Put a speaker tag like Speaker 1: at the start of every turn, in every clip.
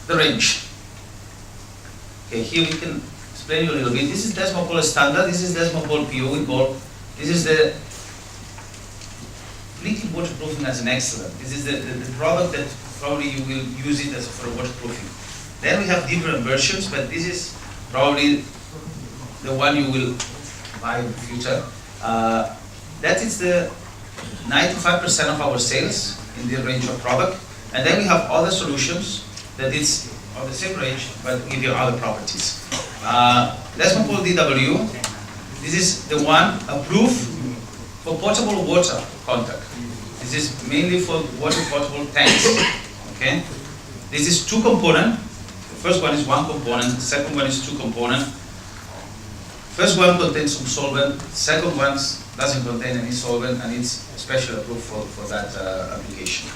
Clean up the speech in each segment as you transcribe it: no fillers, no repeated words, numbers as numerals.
Speaker 1: the range. Okay, here we can explain you a little bit. This is Tecnopol standard. This is Tecnopol PO. We call this is the liquid waterproofing as an excellent. This is the product that probably you will use it as for waterproofing. Then we have different versions, but this is probably the one you will buy in the future. That is the 95% of our sales in the range of product. And then we have other solutions that is of the same range, but give you other properties. Tecnopol DW, this is the one approved for potable water contact. This is mainly for water potable tanks. Okay? This is two component. The first one is one component, the second one is two component. First one contains some solvent, second one doesn't contain any solvent, and it's specially approved for that application.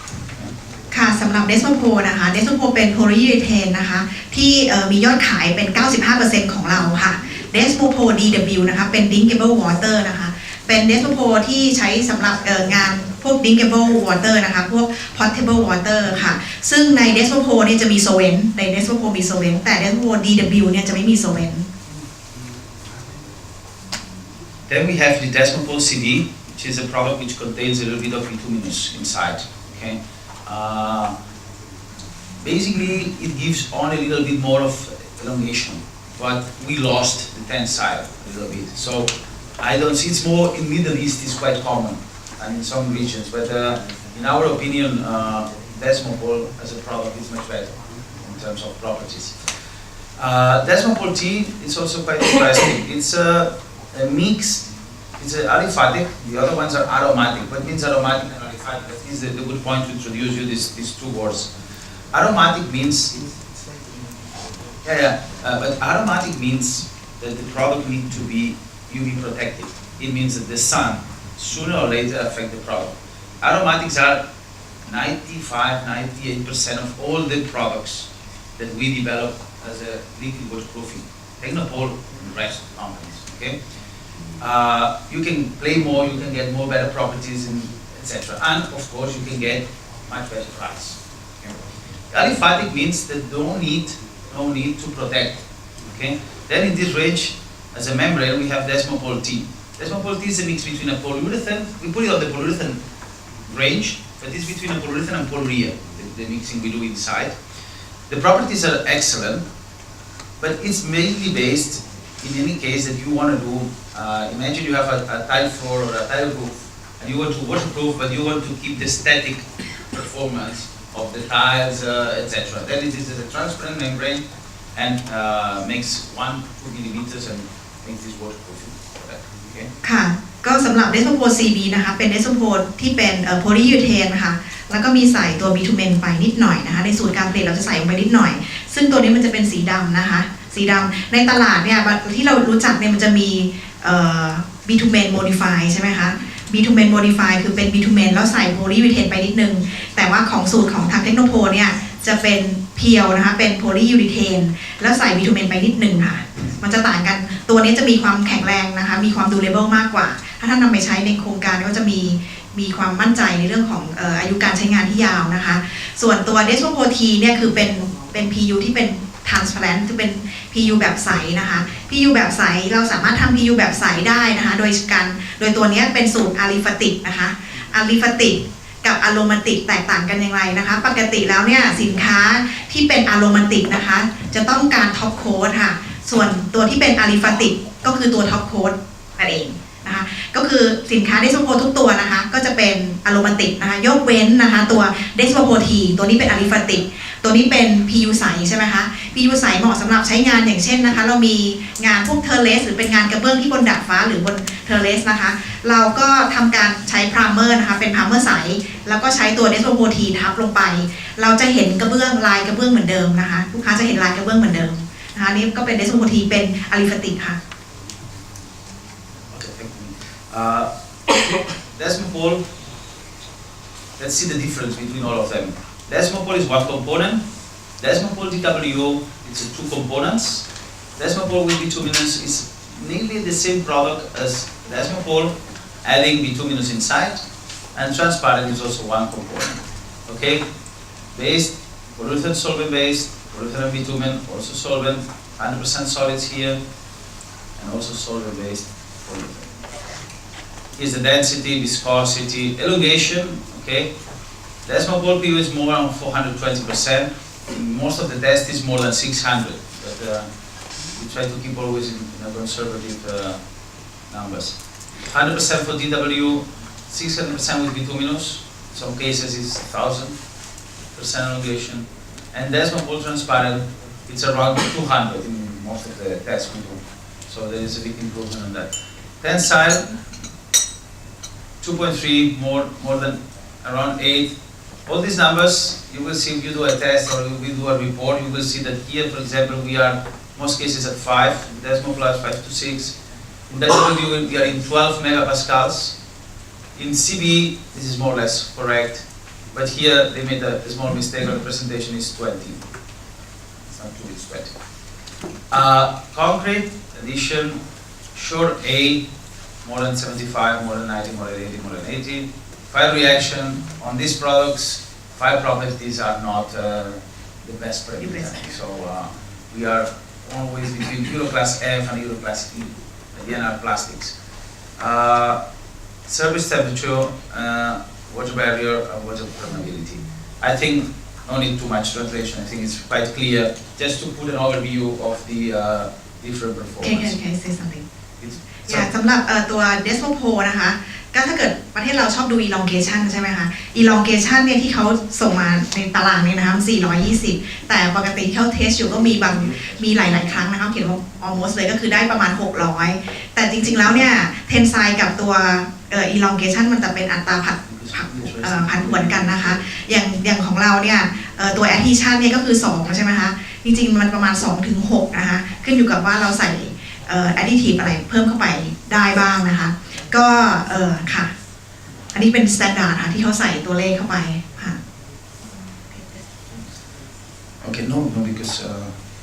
Speaker 2: ค่ะสำหรับเดสโมโพนะคะเดสโมโพเป็นโพลียูเรเทนนะคะที่มียอดขายเป็น 95% ของเราค่ะเดสโมโพ DW นะคะเป็น drinkable water นะคะเป็นเดสโมโพที่ใช้สำหรับงานพวก drinkable water นะคะพวก potable water ค่ะซึ่งในเดสโมโพเนี่ยจะมีโซเวนในเดสโมโพมีโซเวนแต่เดสโมโพ DW เนี่ยจะไม่มีโซเวน
Speaker 1: Then we have the Tecnopol CD, which is a product which contains a little bit of bituminous inside. Okay. Basically, it gives only a little bit more of elongation, but we lost the tensile a little bit. So I don't see it's more in Middle East. It's quite common, and in some regions. But in our opinion, Tecnopol as a product is much better in terms of properties. Tecnopol T is also quite interesting. It's a mix. It's aliphatic. The other ones are aromatic. What means aromatic and aliphatic? That is the good point to introduce you these two words. Aromatic means, but aromatic means that the product needs to be UV protected. It means that the sun sooner or later affect the product. Aromatics are 95-98% of all the products that we develop as a liquid waterproofing. Tecnopol and the rest of the companies. Okay. You can play more, you can get more better properties, etc. And of course, you can get much better price. Okay. Aliphatic means that no need to protect. Okay. Then in this range, as a membrane, we have Tecnopol T. Tecnopol T is a mix between a polyurethane. We put it on the polyurethane range, but it's between a polyurethane and polyurea. The mixing we do inside. The properties are excellent, but it's mainly based. In any case that you want to do, imagine you have a tile floor or a tile roof, and you want to waterproof, but you want to keep the static performance of the tiles, etc. Then it is a transparent membrane and makes 1-2 millimeters and makes this waterproofing. Okay.
Speaker 2: ค่ะก็สำหรับเดสโมโพ CB นะคะเป็นเดสโมโพที่เป็นโพลียูเรเทนค่ะแล้วก็มีใส่ตัวบิทูเมนไปนิดหน่อยนะคะในสูตรการผลิตเราจะใส่ลงไปนิดหน่อยซึ่งตัวนี้มันจะเป็นสีดำนะคะสีดำในตลาดเนี่ยที่เรารู้จักเนี่ยมันจะมีบิทูเมนโมดิฟายใช่ไหมคะบิทูเมนโมดิฟายคือเป็นบิทูเมนแล้วใส่โพลียูเรเทนไปนิดนึงแต่ว่าของสูตรของทางเทคโนโพเนี่ยจะเป็นเพียวนะคะเป็นโพลียูเรเทนแล้วใส่บิทูเมนไปนิดนึงค่ะมันจะต่างกันตัวนี้จะมีความแข็งแรงนะคะมีความดูเรเบิลมากกว่าถ้าท่านนำไปใช้ในโครงการก็จะมีความมั่นใจในเรื่องของอายุการใช้งานที่ยาวนะคะส่วนตัวเดสโมโพทีเนี่ยคือเป็น PU ที่เป็น transparent คือเป็น PU แบบใสนะคะ PU แบบใสเราสามารถทำ PU แบบใสได้นะคะโดยตัวนี้เป็นสูตรอะลิฟาติกนะคะอะลิฟาติกกับอะโรมาติกแตกต่างกันอย่างไรนะคะปกติแล้วเนี่ยสินค้าที่เป็นอะโรมาติกนะคะจะต้องการท็อปโค้ดค่ะส่วนตัวที่เป็นอะลิฟาติกก็คือตัวท็อปโค้ดนั่นเองนะคะก็คือสินค้าเดสโมโพทุกตัวนะคะก็จะเป็นอะโรมาติกนะคะยกเว้นนะคะตัวเดสโมโพทีตัวนี้เป็นอะลิฟาติกตัวนี้เป็น PU ใสใช่ไหมคะ PU ใสเหมาะสำหรับใช้งานอย่างเช่นนะคะเรามีงานพวกเทอร์เลสหรือเป็นงานกระเบื้องที่บนดาดฟ้าหรือบนเทอร์เลสนะคะเราก็ทำการใช้พรามเมอร์นะคะเป็นพรามเมอร์ใสแล้วก็ใช้ตัวเดสโมโพทีทับลงไปเราจะเห็นกระเบื้องลายกระเบื้องเหมือนเดิมนะคะลูกค้าจะเห็นลายกระเบื้องเหมือนเดิมนะคะนี่ก็เป็นเดสโมโพทีเป็นอะลิฟาติกค่ะ
Speaker 1: Tecnopol, let's see the difference between all of them. Tecnopol is one component. Tecnopol DW, it's two components. Tecnopol with bituminous is nearly the same product as Tecnopol, adding bituminous inside, and transparent is also one component. Okay, based, polyurethane solvent based, polyethylene bitumen, also solvent, 100% solids here, and also solvent-based polyethylene. Here's the density, viscosity, elongation, okay? The Tecnopol PU is more than 420%. Most of the test is more than 600, but we try to keep always in a conservative numbers. 100% for DW, 600% with bituminous. In some cases it's 1000% elongation. And Tecnopol transparent, it's around 200 in most of the tests we do. So there is a big improvement on that. Tensile, 2.3, more than around 8. All these numbers, you will see if you do a test or we do a report, you will see that here, for example, we are most cases at 5, Desmo plus 5 to 6. In DW, we are in 12 megapascals. In CB, this is more or less correct, but here they made a small mistake on the presentation, is 20. It's not 2, it's 20. Concrete, addition, sure A, more than 75, more than 90, more than 80, more than 80. Fire reaction on these products, fire properties are not the best predictor. So we are always between Euroclass F and Euroclass E. Again, are plastics. Surface temperature, water barrier, and water permeability. I think no need too much translation. I think it's quite clear. Just to put an overview of the different performance.
Speaker 2: Can I say something? สำหรับตัว Tecnopol นะคะก็ถ้าเกิดประเทศเราชอบดู elongation ใช่ไหมคะ elongation เนี่ยที่เขาส่งมาในตารางเนี่ยนะคะ420แต่ปกติที่เขาเทสอยู่ก็มีหลายๆครั้งนะคะเขียนว่า almost เลยก็คือได้ประมาณ600แต่จริงๆแล้วเนี่ย tensile กับตัวelongation มันจะเป็นอัตราผันผวนกันนะคะอย่างของเราเนี่ยตัว adhesion เนี่ยก็คือ2ใช่ไหมคะจริงๆมันประมาณ2 ถึง 6นะคะขึ้นอยู่กับว่าเราใส่additive อะไรเพิ่มเข้าไปได้บ้างนะคะก็ค่ะอันนี้เป็น standard ค่ะที่เขาใส่ตัวเลขเข้าไปค่ะ
Speaker 1: Okay, no, because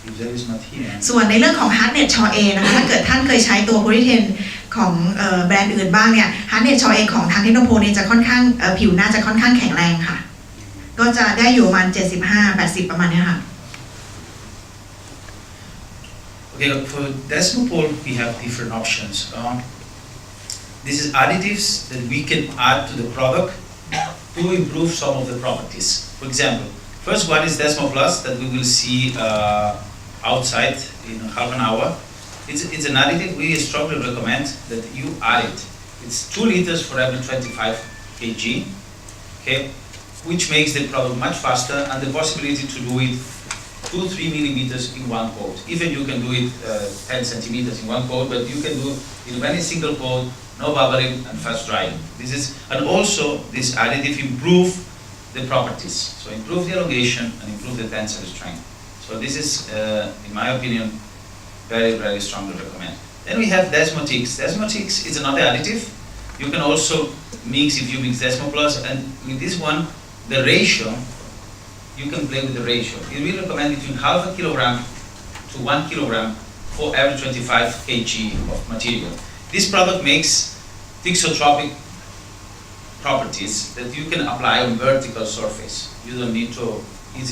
Speaker 1: if there is not here.
Speaker 2: ส่วนในเรื่องของ hardness Shaw A นะคะถ้าเกิดท่านเคยใช้ตัวโพลีเทนของแบรนด์อื่นบ้างเนี่ย hardness Shaw A ของทาง Tecnopol เนี่ยจะค่อนข้างผิวหน้าจะค่อนข้างแข็งแรงค่ะก็จะได้อยู่ประมาณ75-80ประมาณนี้ค่ะ
Speaker 1: Okay, for Tecnopol we have different options. This is additives that we can add to the product to improve some of the properties. For example, first one is Desmo Plus that we will see outside in half an hour. It's an additive we strongly recommend that you add it. It's 2 liters for every 25 kg, okay, which makes the product much faster and the possibility to do it 2-3 millimeters in one coat. Even you can do it 10 centimeters in one coat, but you can do in any single coat, no bubbling and fast drying. And also this additive improve the properties. So improve the elongation and improve the tensile strength. So this is, in my opinion, very, very strongly recommend. Then we have Desmotix. Desmotix is another additive. You can also mix if you mix Desmo Plus, and with this one, the ratio, you can play with the ratio. We recommend between half a kilogram to 1 kilogram for every 25 kg of material. This product makes thixotropic properties that you can apply on vertical surface. You don't need to,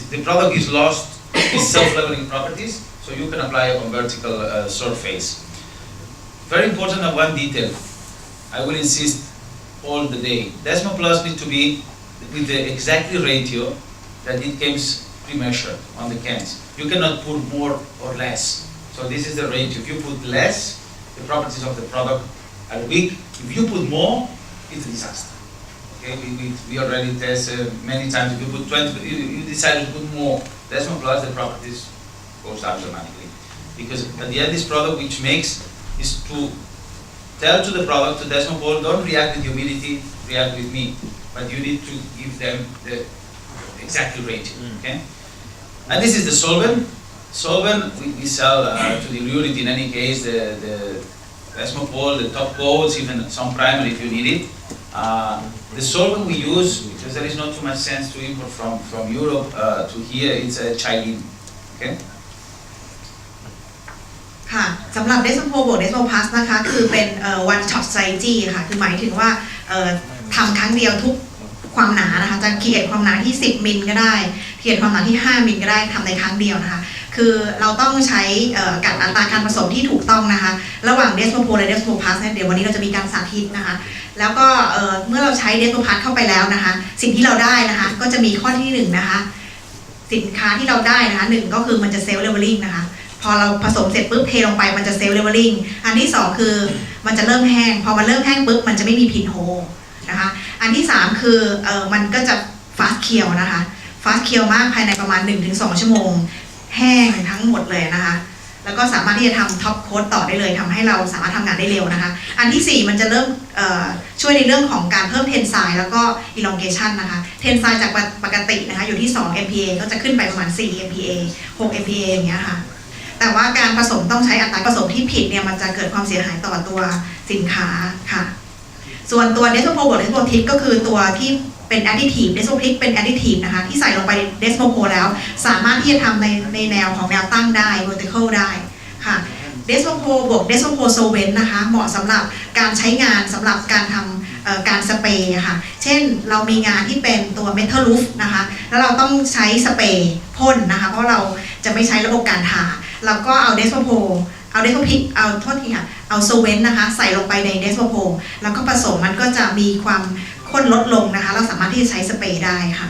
Speaker 1: the product is lost its self-leveling properties, so you can apply on vertical surface. Very important one detail, I will insist all the day. Desmo Plus needs to be with the exactly ratio that it comes pre-measured on the cans. You cannot put more or less. So this is the ratio. If you put less, the properties of the product are weak. If you put more, it's a disaster. Okay, we already tested many times. If you put 20, you decide to put more. Desmo Plus, the properties goes down dramatically. Because at the end, this product which makes is to tell to the product, to Tecnopol, don't react with humidity, react with me. But you need to give them the exactly ratio, okay? And this is the solvent. Solvent, we sell to the unit in any case, the Tecnopol, the top coats, even some primer if you need it. The solvent we use, because there is not too much sense to import from Europe to here, it's a Chinese, okay?
Speaker 2: ค่ะสำหรับ Tecnopol บวก Tecno Plus นะคะคือเป็นone shot strategy ค่ะคือหมายถึงว่าทำครั้งเดียวทุก ความหนานะคะจะขีดความหนาที่10มิลก็ได้ขีดความหนาที่5มิลก็ได้ทำในครั้งเดียวนะคะคือเราต้องใช้การอัตราการผสมที่ถูกต้องนะคะระหว่างเดสโมโพและเดสโมพลัสเนี่ยเดี๋ยววันนี้เราจะมีการสาธิตนะคะแล้วก็เมื่อเราใช้เดสโมพลัสเข้าไปแล้วนะคะสิ่งที่เราได้นะคะก็จะมีข้อที่1นะคะสินค้าที่เราได้นะคะ1ก็คือมันจะเซลล์เลเวลลิ่งนะคะพอเราผสมเสร็จปุ๊บเทลงไปมันจะเซลล์เลเวลลิ่งอันที่2คือมันจะเริ่มแห้งพอมันเริ่มแห้งปุ๊บมันจะไม่มีพินโฮนะคะอันที่3คือมันก็จะฟาสเคียวนะคะฟาสเคียวมากภายในประมาณ 1-2 ชั่วโมงแห้งทั้งหมดเลยนะคะแล้วก็สามารถที่จะทำท็อปโค้ดต่อได้เลยทำให้เราสามารถทำงานได้เร็วนะคะอันที่4มันจะเริ่มช่วยในเรื่องของการเพิ่มเทนไซน์แล้วก็ elongation นะคะเทนไซน์จากปกตินะคะอยู่ที่2 MPa ก็จะขึ้นไปประมาณ4 MPa 6 MPa อย่างเงี้ยค่ะแต่ว่าการผสมต้องใช้อัตราผสมที่ผิดเนี่ยมันจะเกิดความเสียหายต่อตัวสินค้าค่ะส่วนตัวเดสโมโพบวกเดสโมทิกก็คือตัวที่เป็นแอดดิทีฟเดสโมทิกเป็นแอดดิทีฟนะคะที่ใส่ลงไปเดสโมโพแล้วสามารถที่จะทำในแนวของแนวตั้งได้ vertical ได้ค่ะเดสโมโพบวกเดสโมโพโซเวนนะคะเหมาะสำหรับการใช้งานสำหรับการทำการสเปรย์ค่ะเช่นเรามีงานที่เป็นตัวเมทัลลูฟนะคะแล้วเราต้องใช้สเปรย์พ่นนะคะเพราะเราจะไม่ใช้ระบบการทาเราก็เอาเดสโมโพเอาเดสโมพิกเอาโทษทีค่ะเอาโซเวนนะคะใส่ลงไปในเดสโมโพแล้วก็ผสมมันก็จะมีความข้นลดลงนะคะเราสามารถที่จะใช้สเปรย์ได้ค่ะ